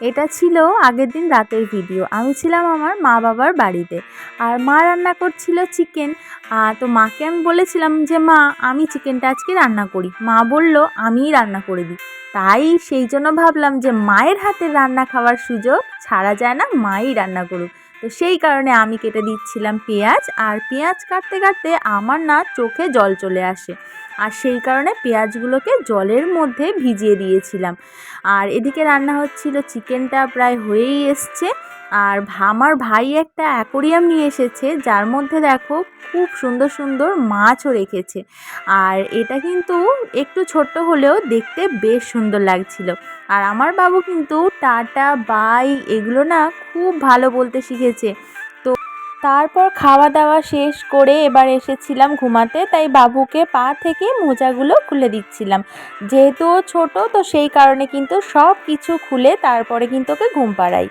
এটা ছিল আগের দিন রাতের ভিডিও। আমি ছিলাম আমার মা বাবার বাড়িতে, আর মা রান্না করছিল চিকেন। তো মাকে আমি বলেছিলাম যে মা, আমি চিকেনটা আজকে রান্না করি। মা বলল আমিই রান্না করে দিই। তাই সেই জন্য ভাবলাম যে মায়ের হাতের রান্না খাওয়ার সুযোগ ছাড়া যায় না, মাই রান্না করুক। তো সেই কারণে আমি কেটে দিচ্ছিলাম পেঁয়াজ, আর পেঁয়াজ কাটতে কাটতে আমার না চোখে জল চলে আসে, আর সেই কারণে পেঁয়াজগুলোকে জলের মধ্যে ভিজিয়ে দিয়েছিলাম। আর এদিকে রান্না হচ্ছিল, চিকেনটা প্রায় হয়েই এসছে। আর আমার ভাই একটা অ্যাকোরিয়াম নিয়ে এসেছে, যার মধ্যে দেখো খুব সুন্দর সুন্দর মাছও রেখেছে। আর এটা কিন্তু একটু ছোট্ট হলেও দেখতে বেশ সুন্দর লাগছিল। আর আমার বাবু কিন্তু টাটা বাই এগুলো না খুব ভালো বলতে শিখেছে। তো তারপর খাওয়া দাওয়া শেষ করে এবার এসেছিলাম ঘুমাতে, তাই বাবুকে পা থেকে মোজাগুলো খুলে দিচ্ছিলাম। যেহেতু ও ছোটো, তো সেই কারণে কিন্তু সব কিছু খুলে তারপরে কিন্তু ওকে ঘুম পাড়াই।